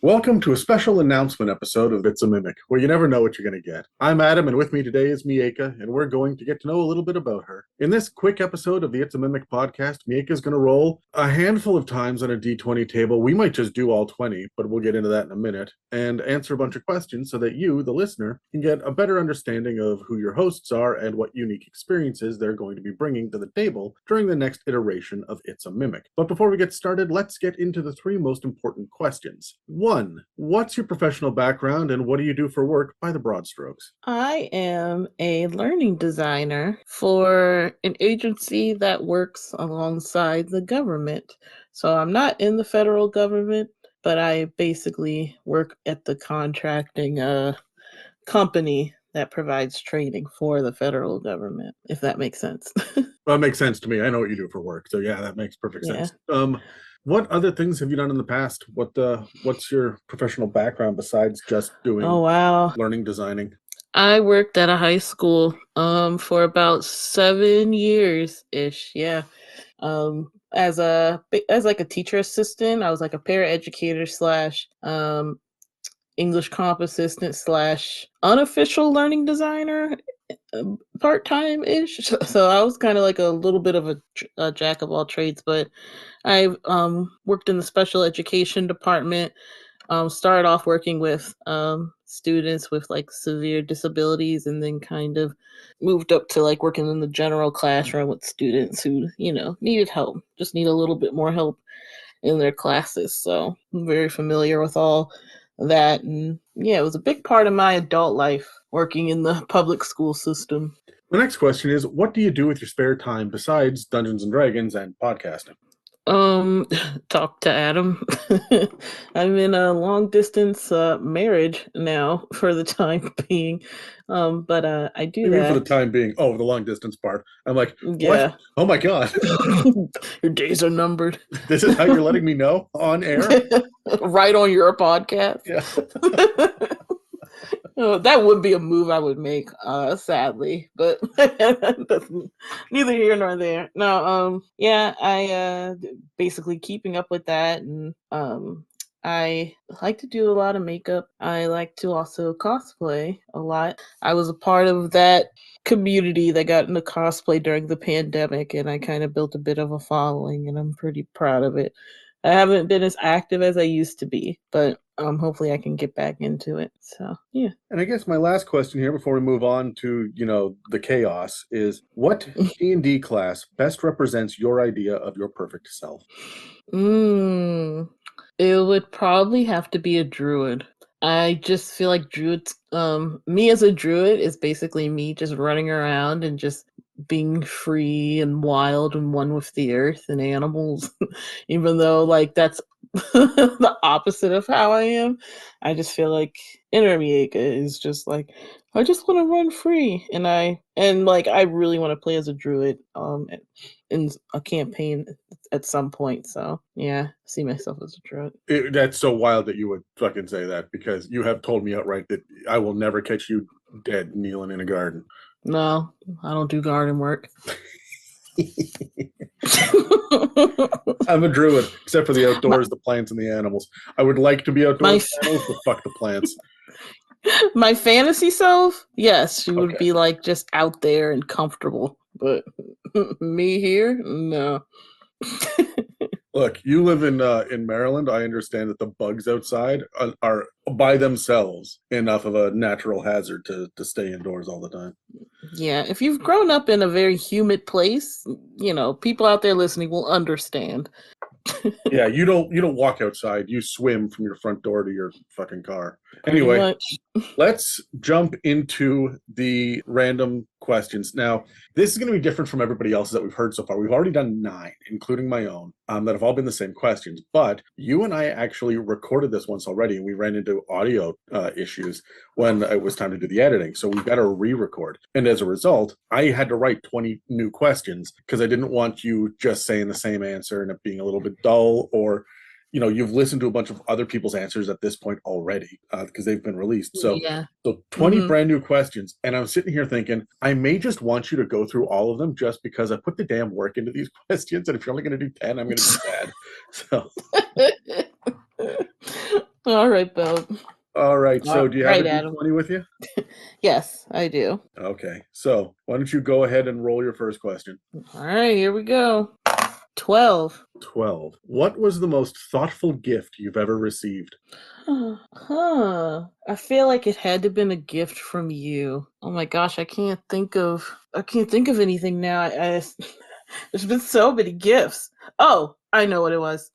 Welcome to a special announcement episode of It's a Mimic, where you never know what you're going to get. I'm Adam, and with me today is Miaca, and we're going to get to know a little bit about her. In this quick episode of the It's a Mimic podcast, Miaca's going to roll a handful of times on a d20 table. We might just do all 20, but we'll get into that in a minute, and answer a bunch of questions so that you, the listener, can get a better understanding of who your hosts are and what unique experiences they're going to be bringing to the table during the next iteration of It's a Mimic. But before we get started, let's get into the three most important questions. One, what's your professional background and what do you do for work by the broad strokes? I am a learning designer for an agency that works alongside the government. So I'm not in the federal government, but I basically work at the contracting company that provides training for the federal government, if that makes sense. Well, that makes sense to me. I know what you do for work. So yeah, that makes perfect Yeah. sense. What other things have you done in the past? What's your professional background besides just doing Oh, wow. learning designing? I worked at a high school for about 7 years ish. Yeah. As like a teacher assistant. I was like a paraeducator slash English comp assistant slash unofficial learning designer, part-time ish. So I was kind of like a little bit of a jack of all trades, but I've worked in the special education department. Started off working with students with like severe disabilities, and then kind of moved up to like working in the general classroom with students who, needed help, just need a little bit more help in their classes. So I'm very familiar with all that. And yeah, it was a big part of my adult life working in the public school system. The next question is, what do you do with your spare time besides Dungeons and Dragons and podcasting? Talk to Adam. I'm in a long distance marriage now for the time being. But I do I mean, for the that. time being. Oh, the long distance part. I'm like, what? Yeah. Oh my God. Your days are numbered. This is how you're letting me know on air? Right on your podcast. Yeah. That would be a move I would make, sadly, but that's neither here nor there. No, yeah, I basically keeping up with that, and I like to do a lot of makeup. I like to also cosplay a lot. I was a part of that community that got into cosplay during the pandemic, and I kind of built a bit of a following, and I'm pretty proud of it. I haven't been as active as I used to be, but hopefully I can get back into it. So yeah. And I guess my last question here before we move on to, the chaos is, what D&D class best represents your idea of your perfect self? It would probably have to be a druid. I just feel like druids, me as a druid is basically me just running around and just being free and wild and one with the earth and animals. Even though like that's the opposite of how I am. I just feel like inner Mieka is just like, I just want to run free, and I really want to play as a druid in a campaign at some point. So yeah, I see myself as a druid. That's so wild that you would fucking say that, because you have told me outright that I will never catch you dead kneeling in a garden. No, I don't do garden work. I'm a druid, except for the outdoors, the plants, and the animals. I would like to be outdoors, animals, but fuck the plants. My fantasy self, yes, she would Okay. be like just out there and comfortable. But me here, no. Look, you live in Maryland. I understand that the bugs outside are by themselves enough of a natural hazard to stay indoors all the time. Yeah, if you've grown up in a very humid place, people out there listening will understand. Yeah, you don't walk outside. You swim from your front door to your fucking car. Pretty Anyway, much. let's jump into the random questions. Now, this is going to be different from everybody else's that we've heard so far. We've already done 9, including my own, that have all been the same questions. But you and I actually recorded this once already, and we ran into audio issues when it was time to do the editing. So we've got to re-record. And as a result, I had to write 20 new questions because I didn't want you just saying the same answer and it being a little bit dull, or you've listened to a bunch of other people's answers at this point already because they've been released. So, Yeah. so 20 brand new questions. And I'm sitting here thinking, I may just want you to go through all of them just because I put the damn work into these questions. And if you're only going to do 10, I'm going to be sad. So All right, Bill. All right. All So do you have a right, Adam. D20 with you? Yes, I do. Okay. So why don't you go ahead and roll your first question? All right, here we go. 12. 12. What was the most thoughtful gift you've ever received? Huh. I feel like it had to have been a gift from you. Oh my gosh, I can't think of anything now. There's been so many gifts. Oh, I know what it was.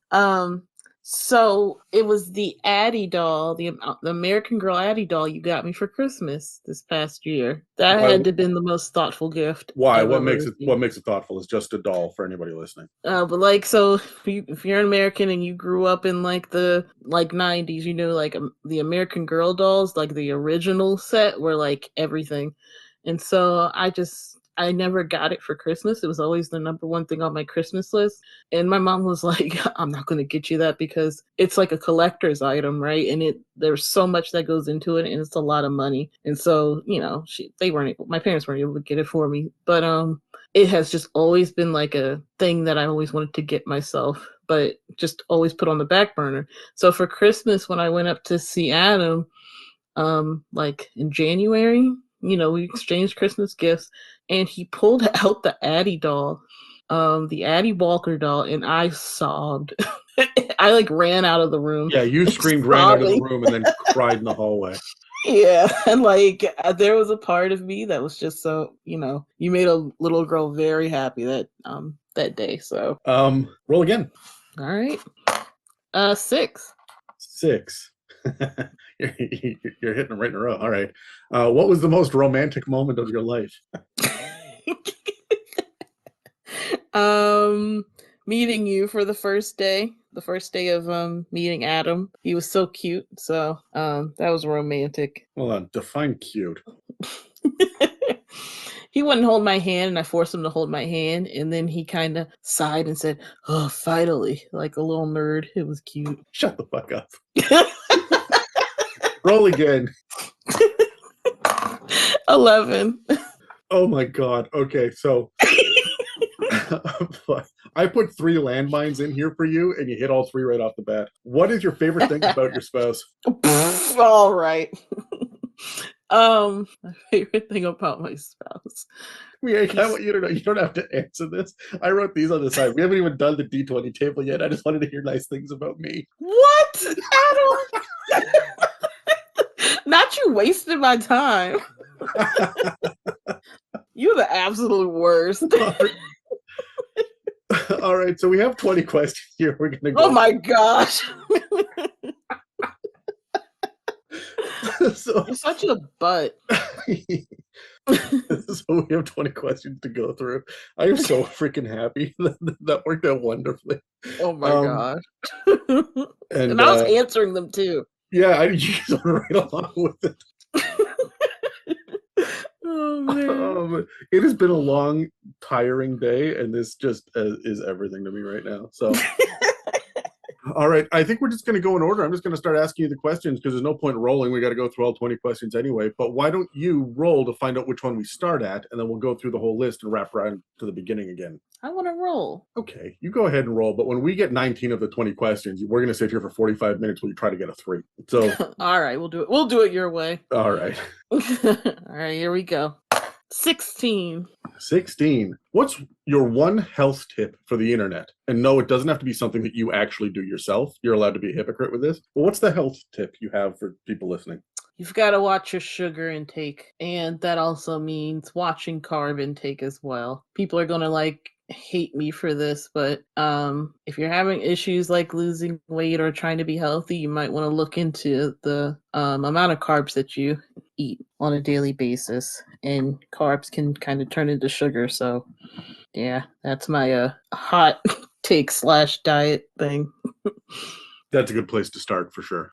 So it was the Addie doll, the American Girl Addie doll you got me for Christmas this past year. That Why? had to have been the most thoughtful gift Why? I've What ever makes it? received. What makes it thoughtful? It's just a doll for anybody listening. But like, so if you're an American and you grew up in like the like '90s, like the American Girl dolls, like the original set, were like everything. And so I never got it for Christmas. It was always the number one thing on my Christmas list. And my mom was like, "I'm not going to get you that because it's like a collector's item, right? And there's so much that goes into it, and it's a lot of money." And so my parents weren't able to get it for me, but it has just always been like a thing that I always wanted to get myself, but just always put on the back burner. So for Christmas, when I went up to see Adam, like in January, we exchanged Christmas gifts, and he pulled out the Addie doll, the Addie Walker doll, and I sobbed. I like ran out of the room Yeah, you screamed, ran out of the sobbing. room, and then cried in the hallway. Yeah, and like there was a part of me that was just so, you made a little girl very happy that day. So, Roll again. all right. 6. 6. you're, you're hitting them right in a row. All right. What was the most romantic moment of your life? um Meeting you for the first day of meeting Adam. He was so cute. So, that was romantic. Hold on. Define cute. He wouldn't hold my hand, and I forced him to hold my hand, and then he kind of sighed and said, "Oh, finally," like a little nerd. It was cute. Shut the fuck up. Roll again. 11. Oh my god. Okay, so I put 3 landmines in here for you, and you hit all 3 right off the bat. What is your favorite thing about your spouse? All right. My favorite thing about my spouse. You don't have to answer this. I wrote these on the side. We haven't even done the D20 table yet. I just wanted to hear nice things about me. What? Adam? Not you wasting my time. You're the absolute worst. All right, so we have 20 questions here. We're gonna go. Oh my gosh. So, You're such a butt. so we have 20 questions to go through. I am so freaking happy. That worked out wonderfully. Oh my gosh. And And I was answering them too. yeah, I just went right along with it. Oh man. It has been a long, tiring day, and this just is everything to me right now. So, all right, I think we're just going to go in order. I'm just going to start asking you the questions because there's no point rolling. We got to go through all 20 questions anyway. But why don't you roll to find out which one we start at, and then we'll go through the whole list and wrap around to the beginning again. I want to roll. Okay, you go ahead and roll. But when we get 19 of the 20 questions, we're going to sit here for 45 minutes while you try to get a 3. So, All right, we'll do it. We'll do it your way. all right. All right, here we go. 16. 16. What's your one health tip for the internet? And no, it doesn't have to be something that you actually do yourself. You're allowed to be a hypocrite with this. But what's the health tip you have for people listening? You've got to watch your sugar intake, and that also means watching carb intake as well. People are going to hate me for this, but if you're having issues like losing weight or trying to be healthy, you might want to look into the amount of carbs that you eat on a daily basis, and carbs can kind of turn into sugar. So yeah, that's my hot take / diet thing. That's a good place to start for sure.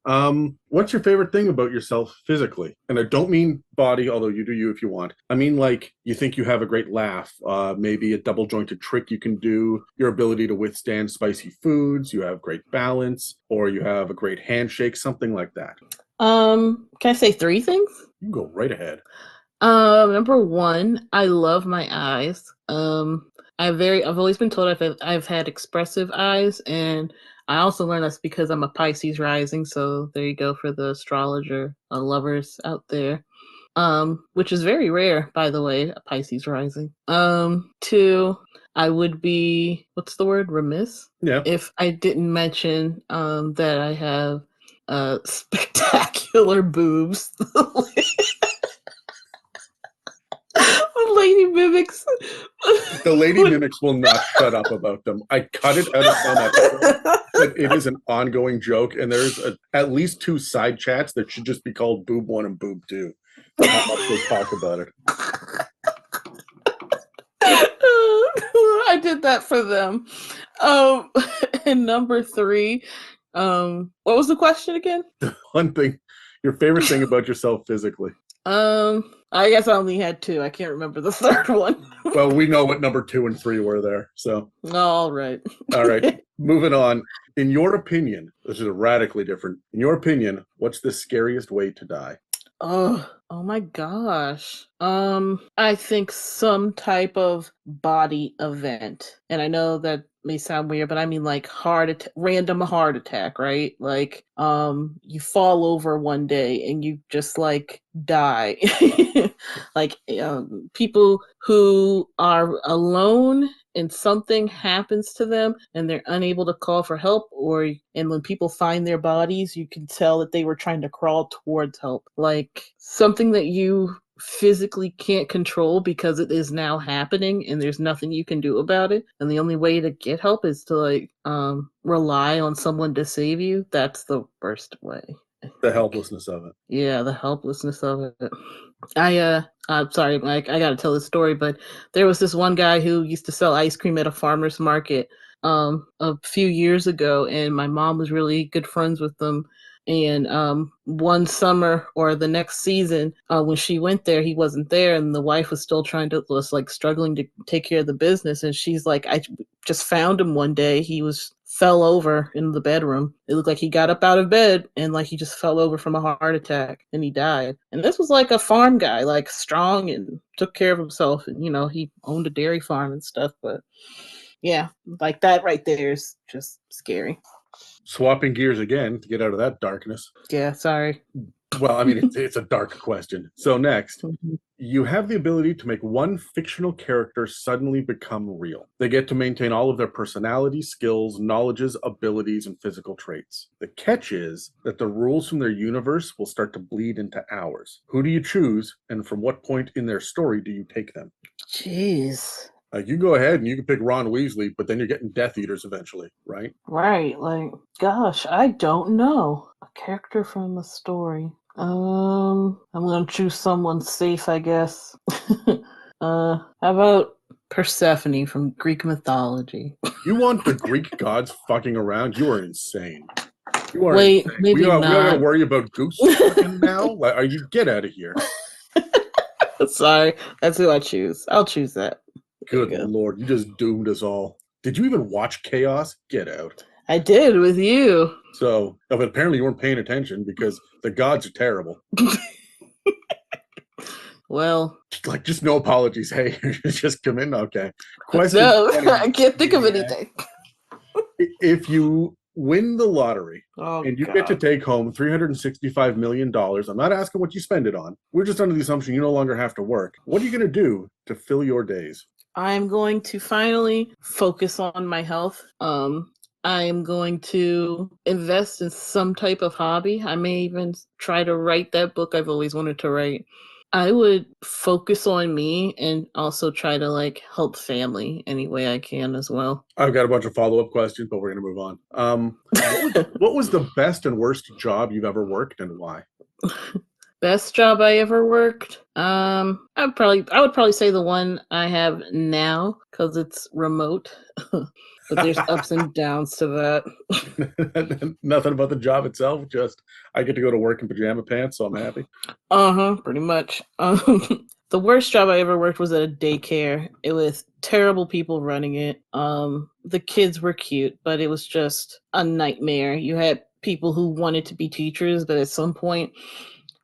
What's your favorite thing about yourself physically? And I don't mean body, although you do you if you want. I mean, like, you think you have a great laugh, maybe a double jointed trick you can do, your ability to withstand spicy foods, you have great balance, or you have a great handshake, something like that. Can I say 3 things? You can go right ahead. Number 1, I love my eyes. I've always been told I've had expressive eyes, and I also learned that's because I'm a Pisces rising, so there you go for the astrologer lovers out there. Which is very rare, by the way, a Pisces rising. Two, I would be, what's the word, remiss? Yeah. If I didn't mention that I have spectacular boobs. Lady mimics. The lady mimics will not shut up about them. I cut it out of some episodes, but it is an ongoing joke, and there's at least 2 side chats that should just be called Boob 1 and Boob 2 for how much they talk about it. I did that for them. And number 3, what was the question again? One thing, your favorite thing about yourself physically. I guess I only had 2. I can't remember the third one. Well, we know what number 2 and 3 were there. So, all right. Moving on. In your opinion, this is radically different. In your opinion, what's the scariest way to die? Oh my gosh. I think some type of body event. And I know that may sound weird, but I mean like random heart attack, right? Like you fall over one day and you just like die. Like people who are alone and something happens to them and they're unable to call for help, and when people find their bodies, you can tell that they were trying to crawl towards help. Like something that you physically can't control because it is now happening and there's nothing you can do about it, and the only way to get help is to like rely on someone to save you. That's the worst way. The helplessness of it. Yeah, the helplessness of it. I'm sorry, Mike, I gotta tell this story, but there was this one guy who used to sell ice cream at a farmer's market a few years ago, and my mom was really good friends with them. And one summer or the next season, when she went there, he wasn't there, and the wife was still was like struggling to take care of the business. And she's like, I just found him one day. He fell over in the bedroom. It looked like he got up out of bed and like he just fell over from a heart attack and he died. And this was like a farm guy, like strong and took care of himself. And, he owned a dairy farm and stuff. But yeah, like that right there is just scary. Swapping gears again to get out of that darkness. Yeah, sorry. Well, I mean, it's a dark question. So next, you have the ability to make one fictional character suddenly become real. They get to maintain all of their personality, skills, knowledges, abilities, and physical traits. The catch is that the rules from their universe will start to bleed into ours. Who do you choose, and from what point in their story do you take them? Jeez. You go ahead and you can pick Ron Weasley, but then you're getting Death Eaters eventually, right? Right. Like, gosh, I don't know. A character from a story. I'm gonna choose someone safe, I guess. How about Persephone from Greek mythology? You want the Greek gods fucking around? You are insane. You are Wait, insane. maybe we not. gotta worry about Goose fucking now? Like, are you get out of here? Sorry, that's who I choose. I'll choose that. Good Lord, you just doomed us all. Did you even watch Chaos? Get out. I did with you. So, but apparently you weren't paying attention because the gods are terrible. Well, like, just no apologies. Hey, just come in. Okay. Question. No, I can't think of anything. If you win the lottery and you get to take home $365 million, I'm not asking what you spend it on. We're just under the assumption you no longer have to work. What are you going to do to fill your days? I'm going to finally focus on my health. I am going to invest in some type of hobby. I may even try to write that book I've always wanted to write. I would focus on me and also try to like help family any way I can as well. I've got a bunch of follow-up questions, but we're going to move on. What was the best and worst job you've ever worked and why? Best job I ever worked? I would probably say the one I have now because it's remote. But there's ups and downs to that. Nothing about the job itself, just I get to go to work in pajama pants, so I'm happy. Pretty much. The worst job I ever worked was at a daycare. It was terrible people running it. The kids were cute, but it was just a nightmare. You had people who wanted to be teachers, but at some point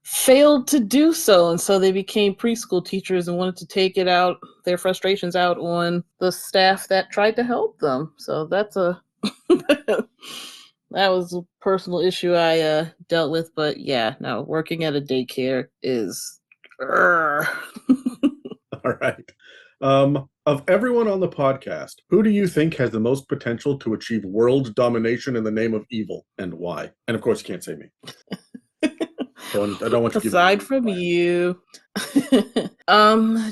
failed to do so, and so they became preschool teachers and wanted to take their frustrations out on the staff that tried to help them. So that's a That was a personal issue I dealt with, but yeah, no, working at a daycare is. Urgh. All right. Of everyone on the podcast, who do you think has the most potential to achieve world domination in the name of evil, and why? And of course, you can't say me. I don't want to give Aside from you,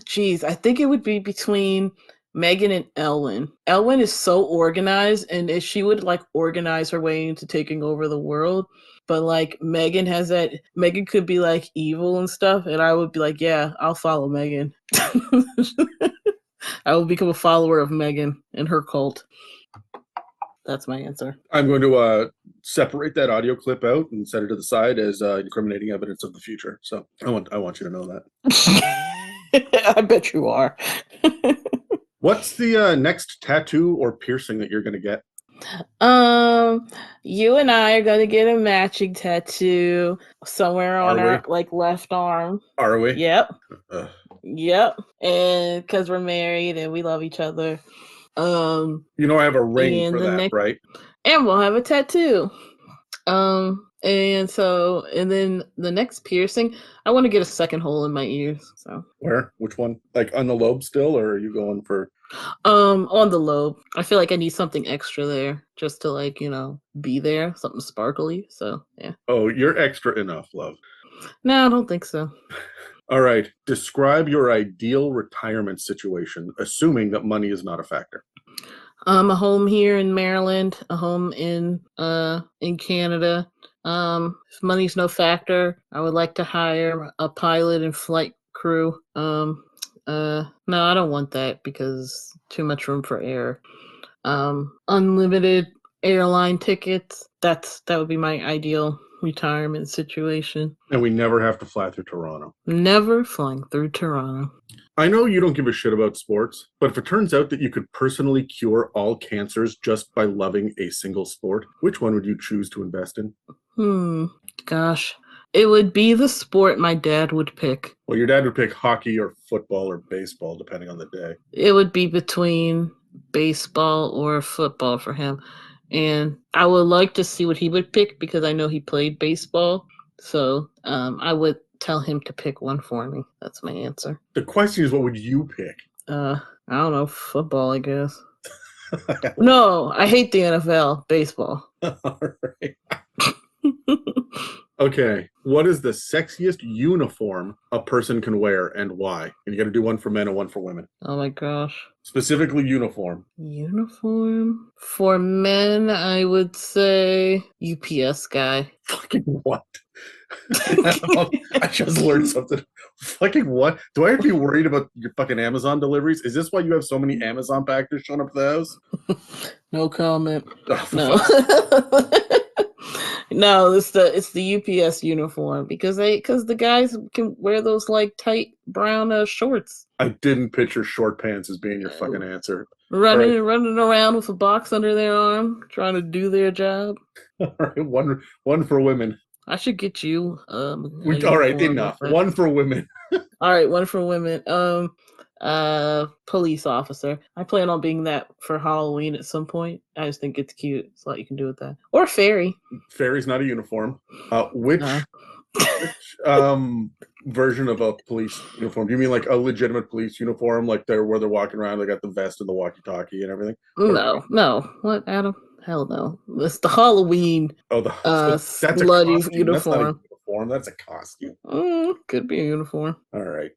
geez, I think it would be between Megan and Elwin. Elwin is so organized, and if she would like organize her way into taking over the world, but like Megan has that. Megan could be like evil and stuff, and I would be like, yeah, I'll follow Megan. I will become a follower of Megan and her cult. That's my answer. I'm going to separate that audio clip out and set it to the side as incriminating evidence of the future. So I want you to know that. I bet you are. What's the next tattoo or piercing that you're going to get? You and I are gonna get a matching tattoo somewhere on our like left arm. Are we? Yep. Yep. And because we're married and we love each other. I have a ring for that, right? And we'll have a tattoo. And then the next piercing, I want to get a second hole in my ears. So where? Which one? Like on the lobe still, or are you going for? On the lobe. I feel like I need something extra there just to like, be there, something sparkly. So yeah. Oh, you're extra enough, love. No, I don't think so. All right. Describe your ideal retirement situation, assuming that money is not a factor. A home here in Maryland, a home in Canada. If money's no factor, I would like to hire a pilot and flight crew. No, I don't want that because too much room for error. Unlimited airline tickets. That would be my ideal retirement situation. And we never have to fly through Toronto. Never flying through Toronto. I know you don't give a shit about sports, but if it turns out that you could personally cure all cancers just by loving a single sport, which one would you choose to invest in? Gosh. It would be the sport my dad would pick. Well, your dad would pick hockey or football or baseball, depending on the day. It would be between baseball or football for him. And I would like to see what he would pick because I know he played baseball. So I would tell him to pick one for me. That's my answer. The question is, what would you pick? I don't know. Football, I guess. No, I hate the NFL. Baseball. All right. Okay. What is the sexiest uniform a person can wear and why? And you got to do one for men and one for women. Oh my gosh. Specifically uniform. Uniform? For men, I would say UPS guy. Fucking what? I just learned something. Fucking what? Do I have to be worried about your fucking Amazon deliveries? Is this why you have so many Amazon packages showing up at the house? No comment. No. No, it's the UPS uniform because the guys can wear those like tight brown shorts. I didn't picture short pants as being your fucking answer. Running around with a box under their arm, trying to do their job. All right, one for women. I should get you. All right, enough. One for women. All right, one for women. Police officer. I plan on being that for Halloween at some point. I just think it's cute. It's a lot you can do with that. Or fairy. Fairy's not a uniform. Which version of a police uniform? Do you mean like a legitimate police uniform, like where they're walking around, they got the vest and the walkie-talkie and everything? No. What, Adam? Hell no. It's the Halloween. That's bloody a uniform. That's not a uniform. That's a costume. Could be a uniform. All right.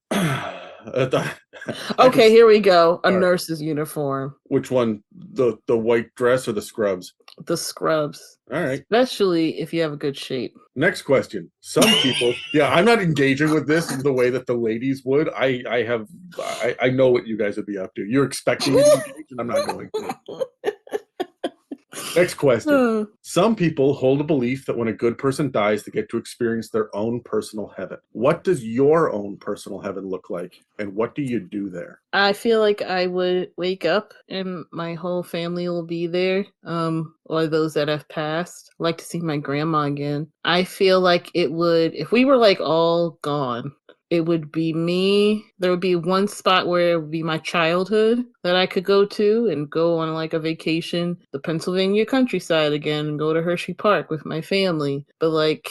Okay, here we go. A nurse's uniform. Which one? The white dress or the scrubs? The scrubs. All right. Especially if you have a good shape. Next question. Some people, I'm not engaging with this the way that the ladies would. I know what you guys would be up to. You're expecting me to engage, and I'm not going to. Next question. Some people hold a belief that when a good person dies, they get to experience their own personal heaven. What does your own personal heaven look like? And what do you do there? I feel like I would wake up and my whole family will be there. Or those that have passed. I'd like to see my grandma again. I feel like it would, if we were like all gone, it would be me. There would be one spot where it would be my childhood that I could go to and go on like a vacation, the Pennsylvania countryside again, and go to Hershey Park with my family. But like,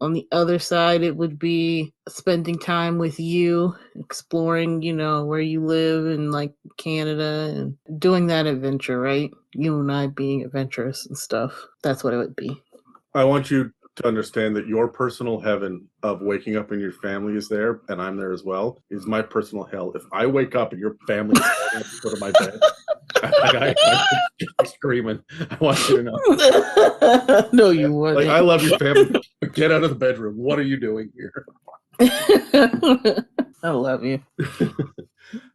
on the other side, it would be spending time with you, exploring, where you live in like Canada and doing that adventure, right? You and I being adventurous and stuff. That's what it would be. I want you to understand that your personal heaven of waking up and your family is there, and I'm there as well, is my personal hell. If I wake up and your family is at the foot of my bed, I'm screaming. I want you to know. No, you wouldn't. Like, I love your family. Get out of the bedroom. What are you doing here? I love you.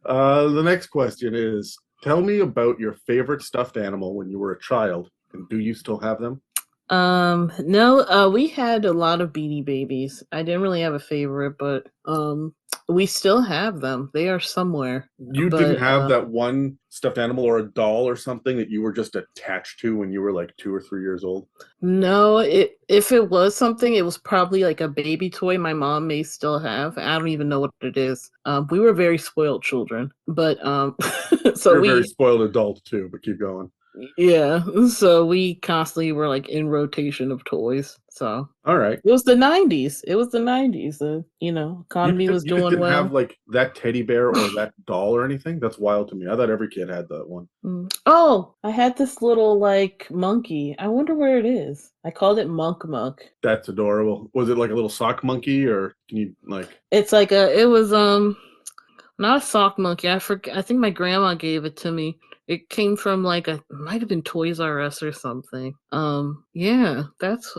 The next question is, tell me about your favorite stuffed animal when you were a child, and do you still have them? No, we had a lot of Beanie Babies. I didn't really have a favorite, but we still have them. They are somewhere. You didn't have that one stuffed animal or a doll or something that you were just attached to when you were like 2 or 3 years old? No, if it was something, it was probably like a baby toy my mom may still have. I don't even know what it is. We were very spoiled children, but so You're a very spoiled adult too, but keep going. Yeah, so we constantly were like in rotation of toys. So all right, it was the 90s. It was the 90s. Economy was you just doing didn't well. have like that teddy bear or that doll or anything? That's wild to me. I thought every kid had that one. Oh, I had this little like monkey. I wonder where it is. I called it Monk. That's adorable. Was it like a little sock monkey, or can you like? It's like it was not a sock monkey. I forget. I think my grandma gave it to me. It came from like might have been Toys R Us or something. Yeah, that's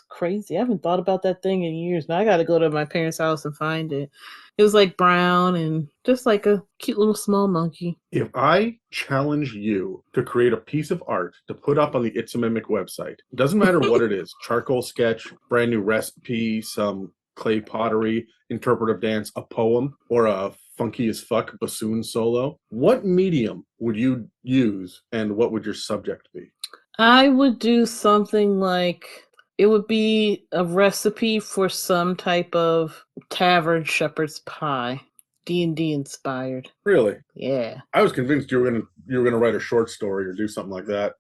crazy. I haven't thought about that thing in years. Now I got to go to my parents' house and find it. It was like brown and just like a cute little small monkey. If I challenge you to create a piece of art to put up on the It's a Mimic website, doesn't matter what it is, charcoal sketch, brand new recipe, some clay pottery, interpretive dance, a poem, or a funky as fuck bassoon solo, what medium would you use and what would your subject be? I would do something like it would be a recipe for some type of tavern shepherd's pie. D&D inspired. Really? Yeah. I was convinced you were gonna write a short story or do something like that.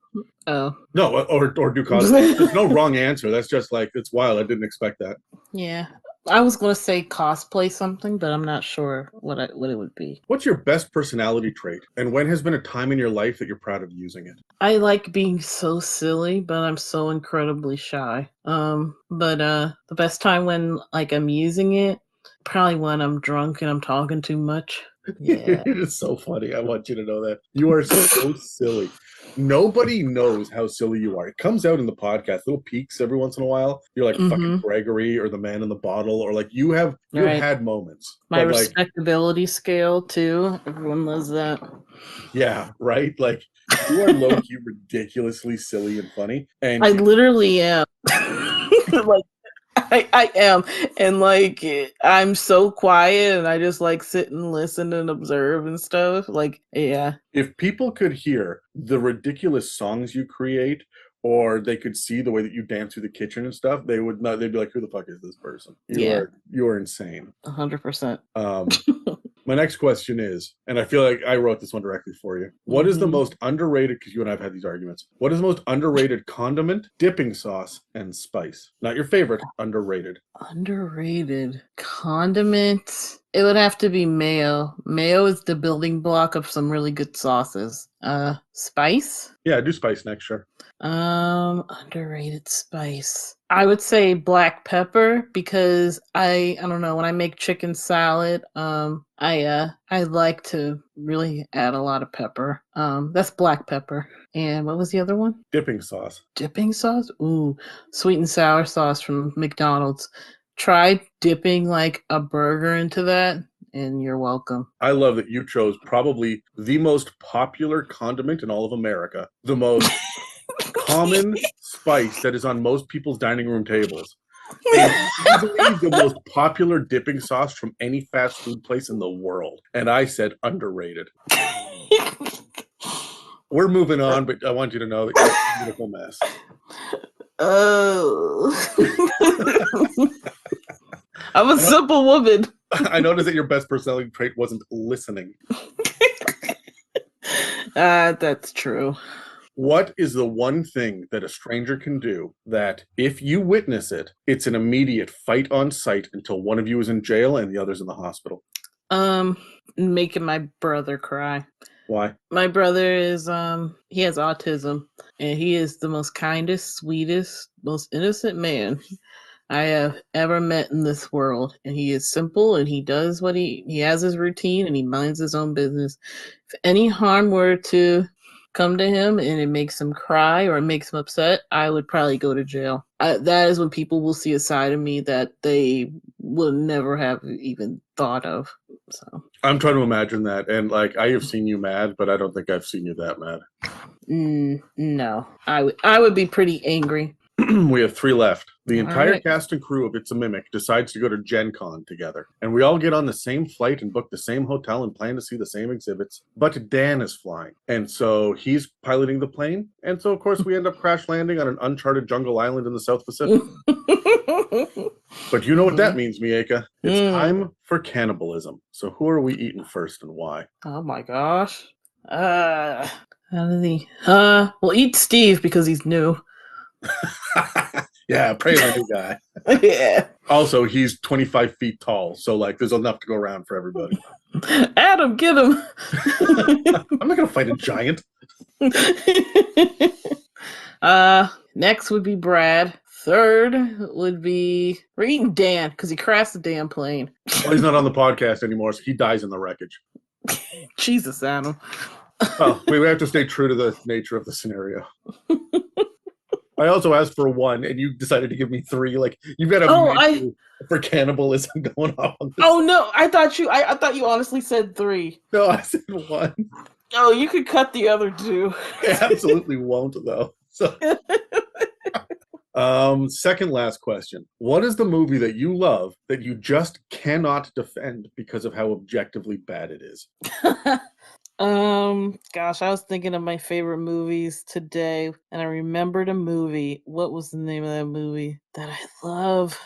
Oh. No, or do cosplay. There's no wrong answer. That's just like, it's wild. I didn't expect that. Yeah. I was going to say cosplay something, but I'm not sure what it would be. What's your best personality trait? And when has been a time in your life that you're proud of using it? I like being so silly, but I'm so incredibly shy. But the best time when like I'm using it, probably when I'm drunk and I'm talking too much. Yeah. It is so funny. I want you to know that. You are so silly. Nobody knows how silly you are. It comes out in the podcast, little peaks every once in a while. You're like fucking Gregory or the man in the bottle, or like you've had moments. My but respectability scale too. Everyone loves that. Yeah, right? Like you are low-key ridiculously silly and funny. And I literally am. Like I am, and like I'm so quiet, and I just like sit and listen and observe and stuff. Like, yeah. If people could hear the ridiculous songs you create, or they could see the way that you dance through the kitchen and stuff, they would not. They'd be like, "Who the fuck is this person? You are insane." 100%. My next question is, and I feel like I wrote this one directly for you. What is the most underrated, because you and I have had these arguments, what is the most underrated condiment, dipping sauce, and spice? Not your favorite, underrated. Underrated condiment. It would have to be mayo. Mayo is the building block of some really good sauces. Spice? Yeah, do spice next, sure. Underrated spice. I would say black pepper because I don't know, when I make chicken salad, I like to really add a lot of pepper. That's black pepper. And what was the other one? Dipping sauce. Dipping sauce? Ooh, sweet and sour sauce from McDonald's. Try dipping like a burger into that, and you're welcome. I love that you chose probably the most popular condiment in all of America, the most common spice that is on most people's dining room tables, and easily the most popular dipping sauce from any fast food place in the world. And I said underrated. We're moving on, but I want you to know that you're a beautiful mess. Oh. I'm a simple woman. I noticed that your best personality trait wasn't listening. That's true. What is the one thing that a stranger can do that if you witness it, it's an immediate fight on sight until one of you is in jail and the other's in the hospital? Making my brother cry. Why? My brother is he has autism, and he is the most kindest, sweetest, most innocent man I have ever met in this world. And he is simple, and he does what he has his routine, and he minds his own business. If any harm were to come to him and it makes him cry or it makes him upset, I would probably go to jail. That is when people will see a side of me that they would never have even thought of. So I'm trying to imagine that. And like, I have seen you mad, but I don't think I've seen you that mad. no, I would be pretty angry. We have 3 left. The All entire right. cast and crew of It's a Mimic decides to go to Gen Con together. And we all get on the same flight and book the same hotel and plan to see the same exhibits. But Dan is flying. And so he's piloting the plane. And so, of course, we end up crash landing on an uncharted jungle island in the South Pacific. But you know what that means, Miaca. It's time for cannibalism. So who are we eating first and why? Oh my gosh. How did he? We'll eat Steve because he's new. Yeah, pray on new guy. Yeah. Also, he's 25 feet tall, so like there's enough to go around for everybody. Adam, get him. I'm not gonna fight a giant. Next would be Brad. Third would be we're eating Dan because he crashed the damn plane. Well, he's not on the podcast anymore, so he dies in the wreckage. Jesus, Adam. Well, we have to stay true to the nature of the scenario. I also asked for 1, and you decided to give me 3. Like you've got a for cannibalism going on. Oh no, I thought you honestly said 3. No, I said 1. Oh, you could cut the other 2. I absolutely won't, though. So, second last question. What is the movie that you love that you just cannot defend because of how objectively bad it is? Gosh, I was thinking of my favorite movies today, and I remembered a movie. What was the name of that movie that I love?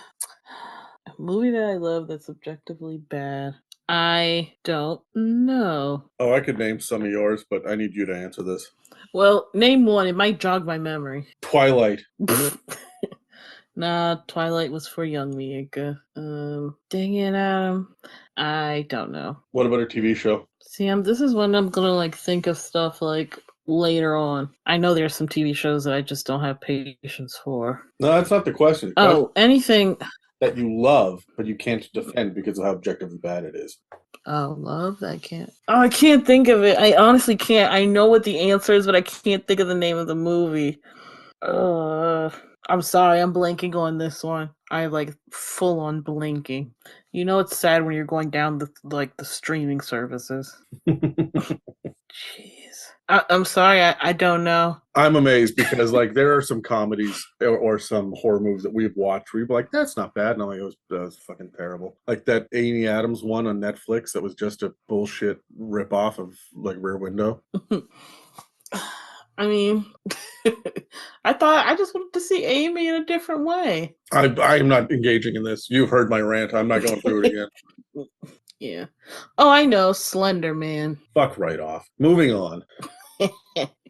A movie that I love that's objectively bad. I don't know. Oh, I could name some of yours, but I need you to answer this. Well, name one. It might jog my memory. Twilight. Nah, Twilight was for young Miaca. Dang it, Adam. I don't know. What about a TV show? See, this is when I'm gonna like think of stuff like later on. I know there's some TV shows that I just don't have patience for. No, that's not the question. Anything that you love, but you can't defend because of how objectively bad it is. Oh, love? I can't. Oh, I can't think of it. I honestly can't. I know what the answer is, but I can't think of the name of the movie. I'm sorry, I'm blanking on this one. I like full on blinking. You know it's sad when you're going down the streaming services. Jeez. I'm sorry, I don't know. I'm amazed because like there are some comedies or some horror movies that we've watched where you're like, that's not bad. And I'm like, it was fucking terrible. Like that Amy Adams one on Netflix that was just a bullshit ripoff of like Rear Window. I mean, I thought I just wanted to see Amy in a different way. I am not engaging in this. You've heard my rant. I'm not going through it again. Yeah. Oh, I know. Slender Man. Fuck right off. Moving on.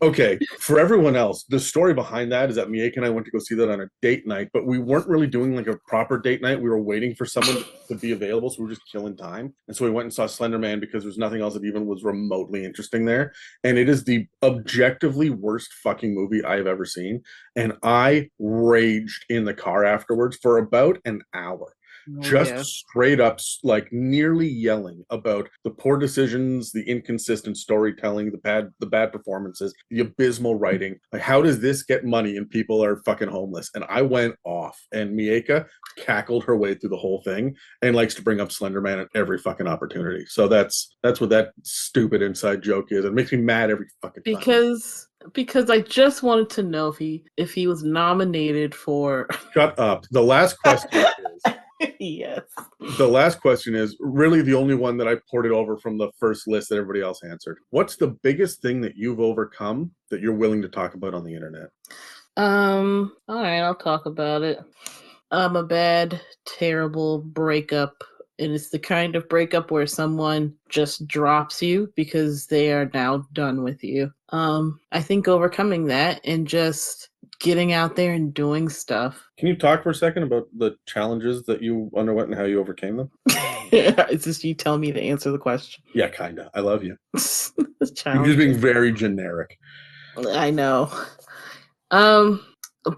Okay, for everyone else, the story behind that is that Miaca and I went to go see that on a date night, but we weren't really doing like a proper date night. We were waiting for someone to be available, so we were just killing time. And so we went and saw Slender Man because there's nothing else that even was remotely interesting there. And it is the objectively worst fucking movie I've ever seen. And I raged in the car afterwards for about an hour. Straight up, like nearly yelling about the poor decisions, the inconsistent storytelling, the bad performances, the abysmal writing. Like, how does this get money and people are fucking homeless? And I went off, and Miaca cackled her way through the whole thing and likes to bring up Slender Man at every fucking opportunity. So that's what that stupid inside joke is. It makes me mad every fucking time. Because I just wanted to know if he was nominated for. Shut up. The last question is. Yes. The last question is really the only one that I ported over from the first list that everybody else answered. What's the biggest thing that you've overcome that you're willing to talk about on the internet? All right, I'll talk about it. A bad, terrible breakup. And it's the kind of breakup where someone just drops you because they are now done with you. I think overcoming that and just getting out there and doing stuff. Can you talk for a second about the challenges that you underwent and how you overcame them? It's just you tell me to answer the question. Yeah, kinda. I love you. You're just Challenges. being very generic. I know.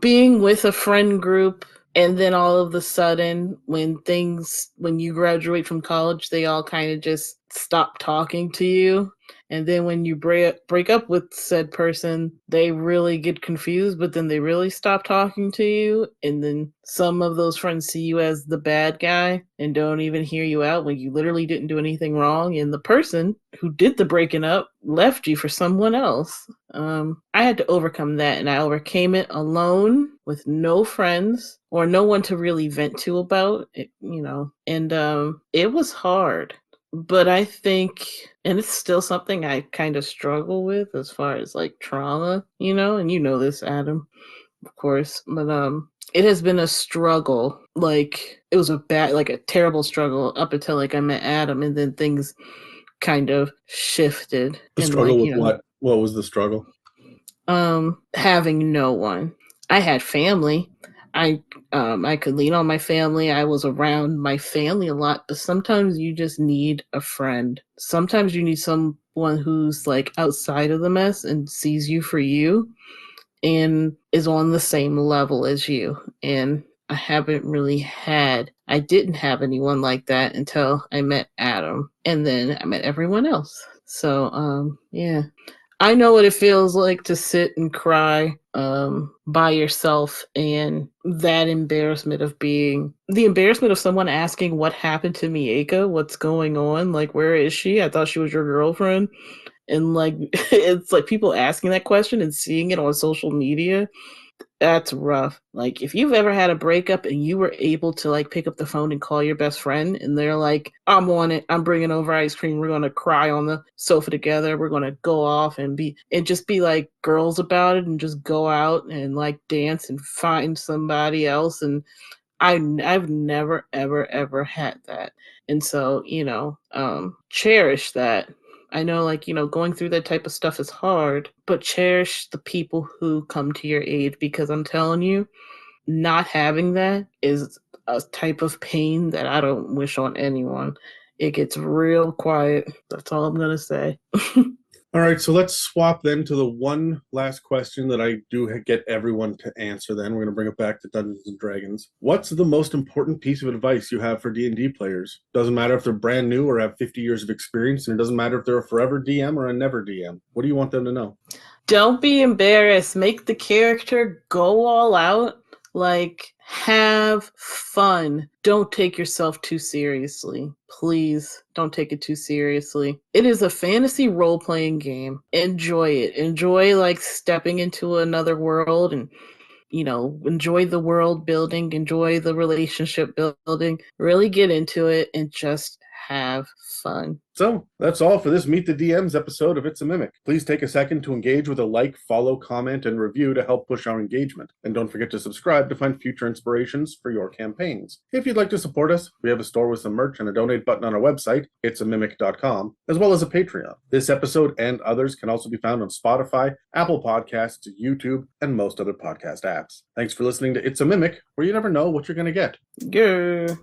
Being with a friend group and then all of a sudden when you graduate from college, they all kind of just stop talking to you. And then when you break up with said person, they really get confused, but then they really stop talking to you. And then some of those friends see you as the bad guy and don't even hear you out when you literally didn't do anything wrong. And the person who did the breaking up left you for someone else. I had to overcome that, and I overcame it alone with no friends or no one to really vent to about it, and it was hard. But I think, and it's still something I kind of struggle with as far as like trauma, and this, Adam, of course, but it has been a struggle. Like it was a terrible struggle up until like I met Adam, and then things kind of shifted. The And struggle like, with what? What was the struggle? Having no one. I had family. I could lean on my family. I was around my family a lot, but sometimes you just need a friend. Sometimes you need someone who's like outside of the mess and sees you for you and is on the same level as you. And I didn't have anyone like that until I met Adam, and then I met everyone else. So, yeah. I know what it feels like to sit and cry by yourself, and the embarrassment of someone asking what happened to Miaca, what's going on, like where is she? I thought she was your girlfriend. And like it's like people asking that question and seeing it on social media. That's rough. Like if you've ever had a breakup and you were able to like pick up the phone and call your best friend and they're like, I'm on it. I'm bringing over ice cream. We're going to cry on the sofa together. We're going to go off and just be like girls about it and just go out and like dance and find somebody else. And I've never ever ever had that. And so, cherish that. I know like, going through that type of stuff is hard, but cherish the people who come to your aid, because I'm telling you, not having that is a type of pain that I don't wish on anyone. It gets real quiet. That's all I'm going to say. All right, so let's swap then to the one last question that I do get everyone to answer then. We're going to bring it back to Dungeons & Dragons. What's the most important piece of advice you have for D&D players? Doesn't matter if they're brand new or have 50 years of experience, and it doesn't matter if they're a forever DM or a never DM. What do you want them to know? Don't be embarrassed. Make the character go all out. Like, have fun. Don't take yourself too seriously. Please don't take it too seriously. It is a fantasy role-playing game. Enjoy it. Enjoy, like, stepping into another world and, enjoy the world building, enjoy the relationship building. Really get into it and just have fun. So that's all for this Meet the DMs episode of It's a Mimic. Please take a second to engage with a like, follow, comment, and review to help push our engagement. And don't forget to subscribe to find future inspirations for your campaigns. If you'd like to support us, we have a store with some merch and a donate button on our website, itsamimic.com, as well as a Patreon. This episode and others can also be found on Spotify, Apple Podcasts, YouTube, and most other podcast apps. Thanks for listening to It's a Mimic, where you never know what you're going to get. Yeah.